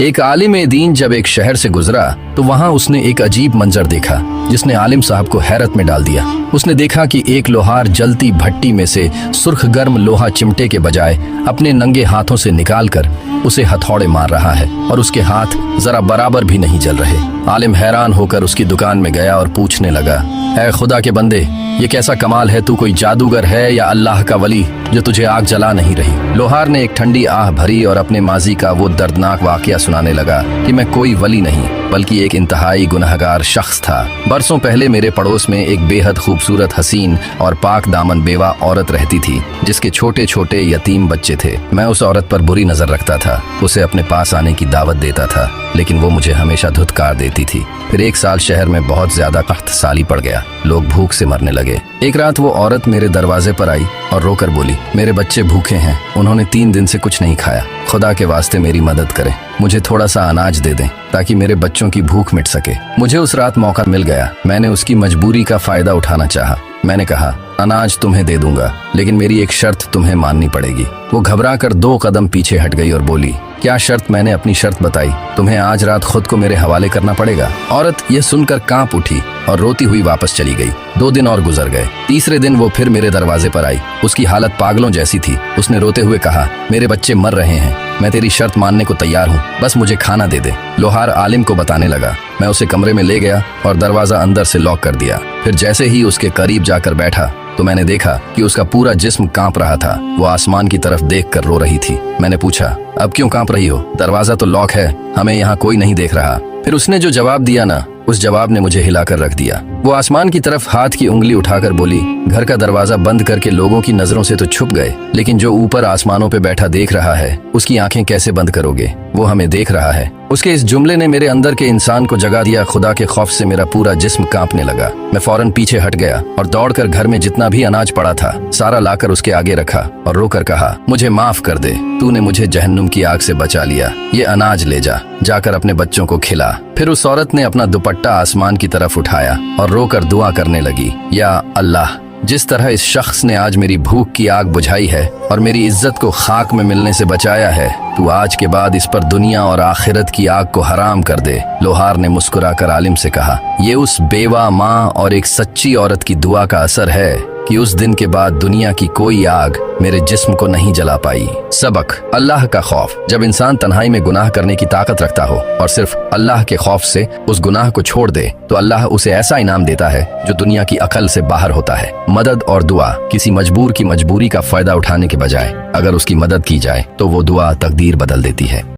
एक आलिम दीन जब एक शहर से गुजरा तो वहाँ उसने एक अजीब मंजर देखा जिसने आलिम साहब को हैरत में डाल दिया। उसने देखा कि एक लोहार जलती भट्टी में से सुर्ख गर्म लोहा चिमटे के बजाय अपने नंगे हाथों से निकालकर उसे हथौड़े मार रहा है और उसके हाथ जरा बराबर भी नहीं जल रहे। आलिम हैरान होकर उसकी दुकान में गया और पूछने लगा, ऐ खुदा के बंदे, ये कैसा कमाल है, तू कोई जादूगर है या अल्लाह का वली जो तुझे आग जला नहीं रही। लोहार ने एक ठंडी आह भरी और अपने माजी का वो दर्दनाक वाकया सुनाने लगा कि मैं कोई वली नहीं बल्कि एक इंतहाई गुनहगार शख्स था। बरसों पहले मेरे पड़ोस में एक बेहद खूबसूरत, हसीन और पाक दामन बेवा औरत रहती थी जिसके छोटे छोटे यतीम बच्चे थे। मैं उस औरत पर बुरी नजर रखता था, उसे अपने पास आने की दावत देता था, लेकिन वो मुझे हमेशा धुतकार देती थी। फिर एक साल शहर में बहुत ज्यादा कख्त साली पड़ गया, लोग भूख से मरने लगे। एक रात वो औरत मेरे दरवाजे पर आई और रोकर बोली, मेरे बच्चे भूखे हैं, उन्होंने 3 दिन से कुछ नहीं खाया, खुदा के वास्ते मेरी मदद करें, मुझे थोड़ा सा अनाज दे दें ताकि मेरे बच्चों की भूख मिट सके। मुझे उस रात मौका मिल गया। मैंने उसकी मजबूरी का फायदा उठाना चाहा। मैंने कहा, अनाज तुम्हें दे दूंगा, लेकिन मेरी एक शर्त तुम्हें माननी पड़ेगी। वो घबरा कर 2 कदम पीछे हट गई और बोली, क्या शर्त? मैंने अपनी शर्त बताई, तुम्हें आज रात खुद को मेरे हवाले करना पड़ेगा। औरत ये सुनकर कांप उठी और रोती हुई वापस चली गई। 2 दिन और गुजर गए। तीसरे दिन वो फिर मेरे दरवाजे पर आई। उसकी हालत पागलों जैसी थी। उसने रोते हुए कहा, मेरे बच्चे मर रहे हैं, मैं तेरी शर्त मानने को तैयार हूँ, बस मुझे खाना दे दे। लोहार आलिम को बताने लगा। मैं उसे कमरे में ले गया और दरवाजा अंदर से लॉक कर दिया। फिर जैसे ही उसके करीब जाकर बैठा तो मैंने देखा कि उसका पूरा जिस्म कांप रहा था। वो आसमान की तरफ देखकर रो रही थी। मैंने पूछा, अब क्यों कांप रही हो? दरवाजा तो लॉक है, हमें यहाँ कोई नहीं देख रहा। फिर उसने जो जवाब दिया ना, उस जवाब ने मुझे हिलाकर रख दिया। वो आसमान की तरफ हाथ की उंगली उठाकर बोली, घर का दरवाजा बंद करके लोगों की नजरों से तो छुप गए, लेकिन जो ऊपर आसमानों पे बैठा देख रहा है, उसकी आंखें कैसे बंद करोगे? वो हमें देख रहा है। उसके इस जुमले ने मेरे अंदर के इंसान को जगा दिया। खुदा के खौफ से मेरा पूरा जिस्म कांपने लगा। मैं फौरन पीछे हट गया और दौड़कर घर में जितना भी अनाज पड़ा था सारा लाकर उसके आगे रखा और रोकर कहा, मुझे माफ कर दे, तूने मुझे जहन्नुम की आग से बचा लिया। ये अनाज ले जा, जाकर अपने बच्चों को खिला। फिर उस औरत ने अपना दुपट्टा आसमान की तरफ उठाया और रोकर दुआ करने लगी, या अल्लाह, जिस तरह इस शख्स ने आज मेरी भूख की आग बुझाई है और मेरी इज्जत को खाक में मिलने से बचाया है, तू आज के बाद इस पर दुनिया और आखिरत की आग को हराम कर दे। लोहार ने मुस्कुराकर आलिम से कहा, ये उस बेवा माँ और एक सच्ची औरत की दुआ का असर है कि उस दिन के बाद दुनिया की कोई आग मेरे जिस्म को नहीं जला पाई। सबक, अल्लाह का खौफ। जब इंसान तन्हाई में गुनाह करने की ताकत रखता हो और सिर्फ अल्लाह के खौफ से उस गुनाह को छोड़ दे तो अल्लाह उसे ऐसा इनाम देता है जो दुनिया की अकल से बाहर होता है। मदद और दुआ। किसी मजबूर की मजबूरी का फायदा उठाने के बजाय अगर उसकी मदद की जाए तो वो दुआ तकदीर बदल देती है।